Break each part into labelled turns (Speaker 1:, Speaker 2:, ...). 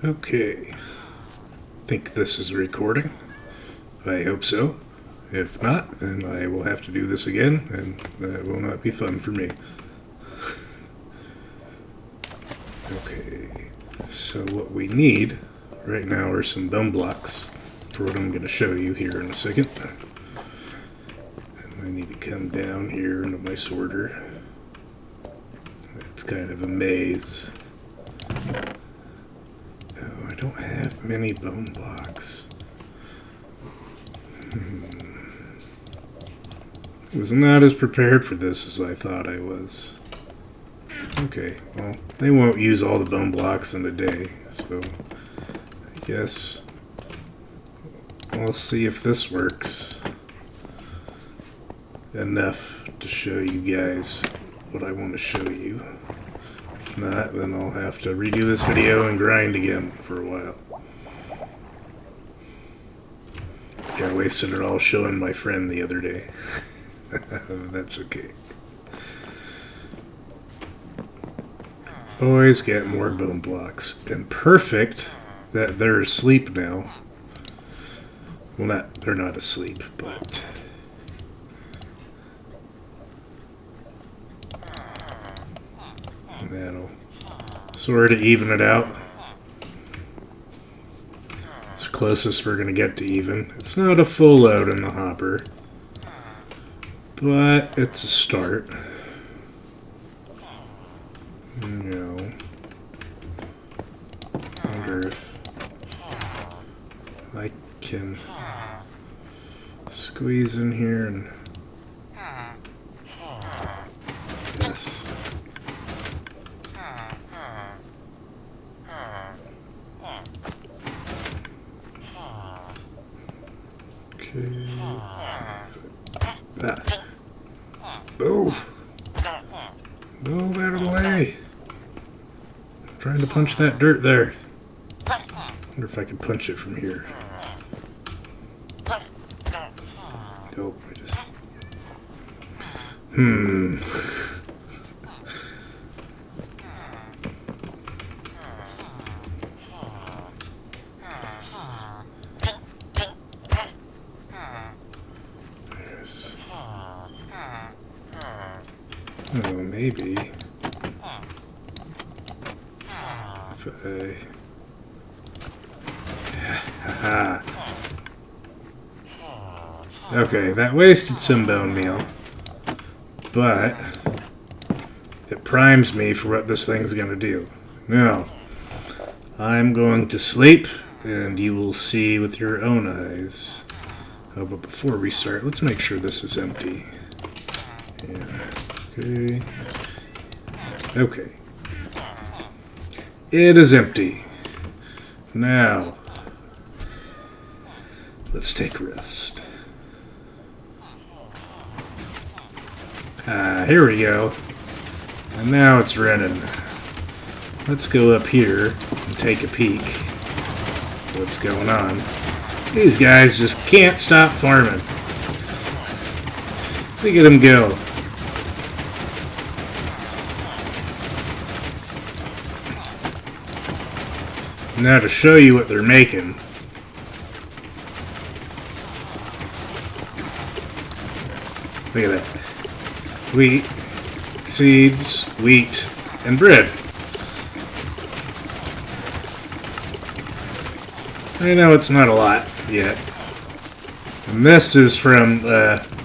Speaker 1: Okay, think this is recording. I hope so. If not, then I will have to do this again, and that will not be fun for me. Okay, so what we need right now are some bone blocks for what I'm going to show you here in a second. And I need to come down here into my sorter. It's kind of a maze. Oh, I don't have many bone blocks. I was not as prepared for this as I thought I was. Okay, well, they won't use all the bone blocks in a day, so I guess I'll see if this works enough to show you guys what I want to show you. If not, then I'll have to redo this video and grind again for a while. I wasted it all showing my friend the other day. That's okay. Always get more bone blocks. And perfect that they're asleep now. Well, they're not asleep, but that'll sort of even it out. It's the closest we're going to get to even. It's not a full load in the hopper, but it's a start. No. I wonder if I can squeeze in here and... Yes. Okay. That. Move! Move out of the way! I'm trying to punch that dirt there. Wonder if I can punch it from here. Nope, I just... There's... Oh, maybe... If I... Haha. Okay, that wasted some bone meal, but it primes me for what this thing's going to do. Now, I'm going to sleep, and you will see with your own eyes. Oh, but before we start, let's make sure this is empty. Yeah. Okay. Okay. It is empty. Now, let's take a rest. Here we go. And now it's running. Let's go up here and take a peek. What's going on? These guys just can't stop farming. Look at them go. Now to show you what they're making. Look at that. Wheat, seeds, wheat, and bread. I know it's not a lot yet. And this is from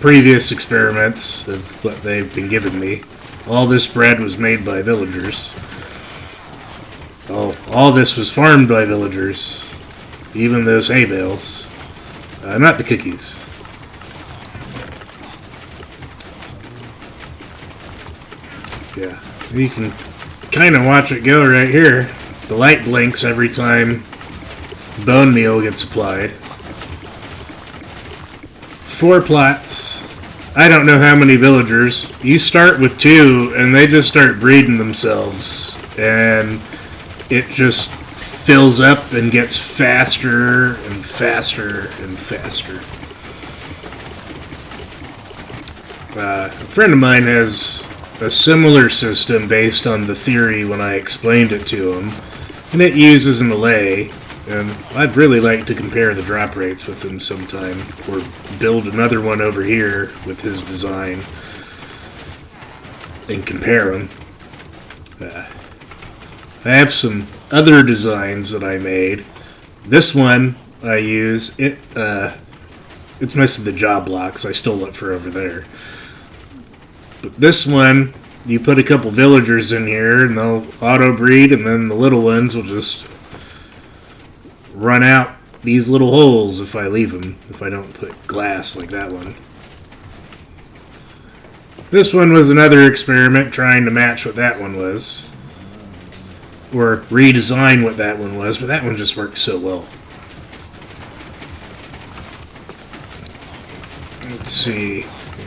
Speaker 1: previous experiments of what they've been giving me. All this bread was made by villagers. All this was farmed by villagers. Even those hay bales. Not the cookies. Yeah, you can kind of watch it go right here. The light blinks every time bone meal gets applied. 4 plots. I don't know how many villagers. You start with 2 and they just start breeding themselves. And it just fills up and gets faster and faster and faster. A friend of mine has a similar system based on the theory when I explained it to him. And it uses an allay, and I'd really like to compare the drop rates with him sometime, or build another one over here with his design and compare them. I have some other designs that I made. This one I use, it's mostly the job blocks. I stole it for over there. But this one, you put a couple villagers in here and they'll auto-breed, and then the little ones will just run out these little holes if I leave them, if I don't put glass like that one. This one was another experiment trying to match what that one was, or redesign what that one was, but that one just worked so well. Let's see,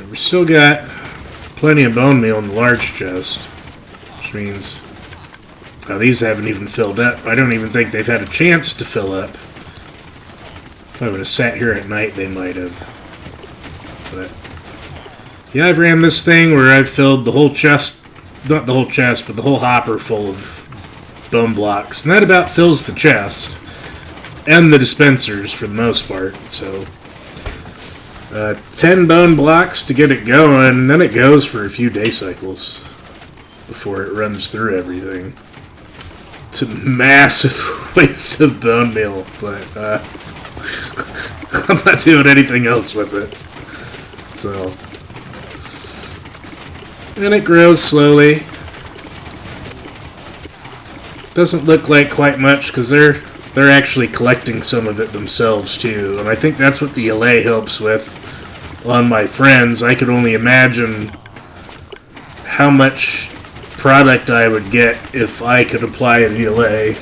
Speaker 1: we've still got plenty of bone meal in the large chest, which means these haven't even filled up. I don't even think they've had a chance to fill up. If I would have sat here at night, they might have. But yeah, I've ran this thing where I've filled the whole chest, not the whole chest, but the whole hopper full of bone blocks. And that about fills the chest and the dispensers for the most part. So 10 bone blocks to get it going, and then it goes for a few day cycles before it runs through everything. It's a massive waste of bone meal, but I'm not doing anything else with it. So, and it grows slowly. Doesn't look like quite much because they're actually collecting some of it themselves too, and I think that's what the allay helps with. On my friends, I could only imagine how much product I would get if I could apply the allay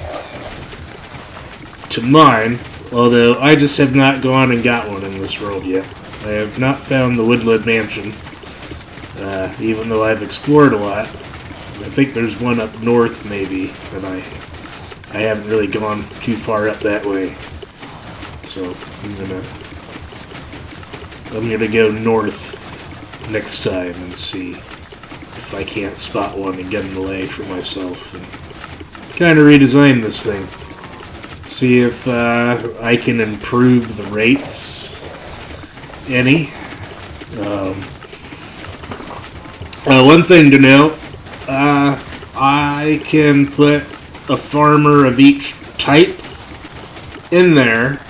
Speaker 1: to mine, although I just have not gone and got one in this world yet. I have not found the Woodland Mansion, even though I've explored a lot. I think there's one up north, maybe, and I haven't really gone too far up that way. So I'm gonna go north next time and see if I can't spot one and get an allay for myself and kind of redesign this thing. See if I can improve the rates any. One thing to note, I can put a farmer of each type in there,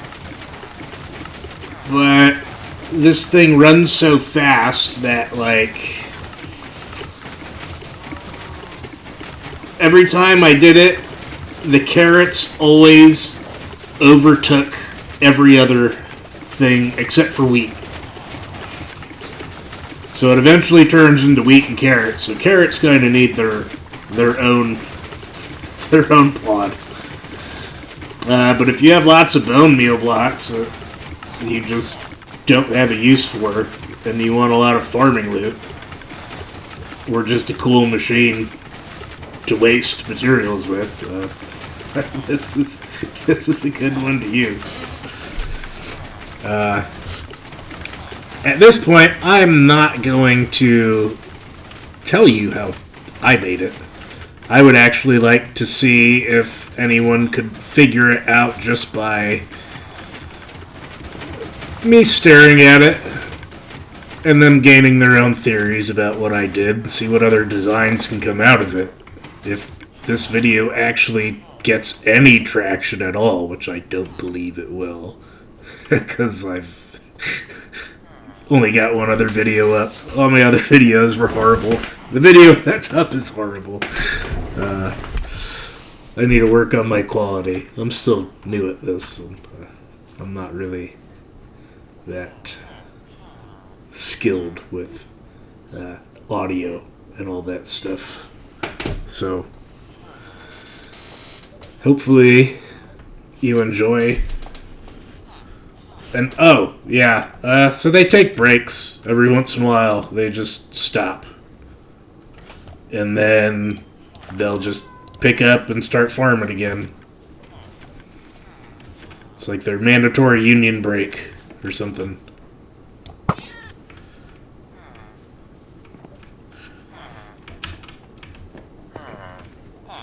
Speaker 1: but this thing runs so fast that, like, every time I did it, the carrots always overtook every other thing except for wheat. So it eventually turns into wheat and carrots. So carrots kind of need their own plot. But if you have lots of bone meal blocks, you just don't have a use for, and you want a lot of farming loot, or just a cool machine to waste materials with, this is a good one to use. At this point, I'm not going to tell you how I made it. I would actually like to see if anyone could figure it out just by me staring at it and them gaining their own theories about what I did and see what other designs can come out of it. If this video actually gets any traction at all, which I don't believe it will, because I've only got one other video up. All my other videos were horrible. The video that's up is horrible. I need to work on my quality. I'm still new at this, and I'm not really that skilled with audio and all that stuff. So hopefully you enjoy. And oh yeah, so they take breaks every once in a while. They just stop, and then they'll just pick up and start farming again. It's like their mandatory union break or something.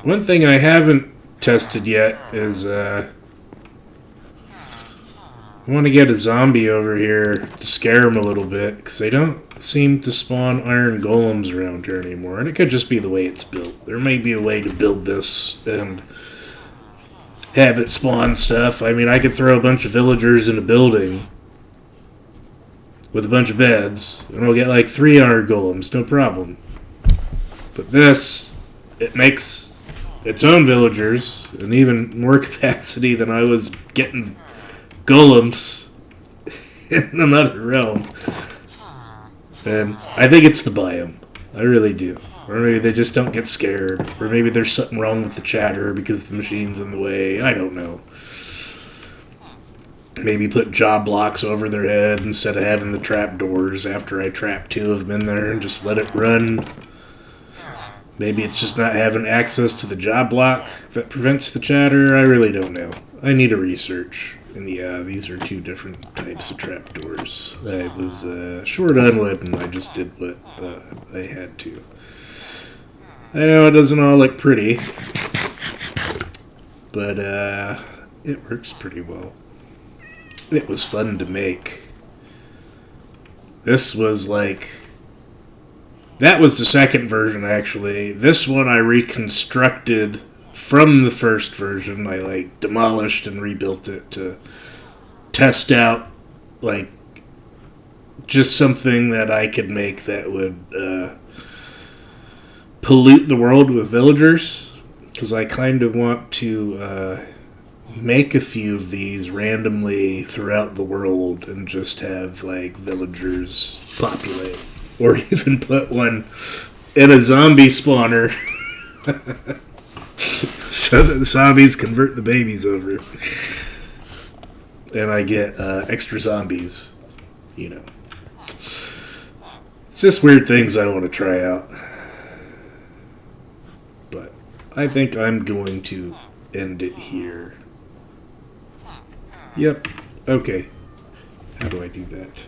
Speaker 1: One thing I haven't tested yet is I want to get a zombie over here to scare him a little bit, because they don't seem to spawn iron golems around here anymore. And it could just be the way it's built. There may be a way to build this and have it spawn stuff. I mean, I could throw a bunch of villagers in a building with a bunch of beds, and we'll get like 3 iron golems, no problem. But this, it makes its own villagers, and even more capacity than I was getting golems in another realm. And I think it's the biome. I really do. Or maybe they just don't get scared. Or maybe there's something wrong with the chatter because the machine's in the way. I don't know. Maybe put job blocks over their head instead of having the trap doors after I trap 2 of them in there and just let it run. Maybe it's just not having access to the job block that prevents the chatter. I really don't know. I need to research. And yeah, these are 2 different types of trapdoors. I was short on wood, and I just did what I had to. I know it doesn't all look pretty, but it works pretty well. It was fun to make. This was like... That was the second version, actually. This one I reconstructed from the first version. I like demolished and rebuilt it to test out like just something that I could make that would pollute the world with villagers, because I kind of want to make a few of these randomly throughout the world and just have like villagers populate, or even put one in a zombie spawner so that the zombies convert the babies over. And I get extra zombies, you know. Just weird things I want to try out. But I think I'm going to end it here. Yep. Okay. How do I do that?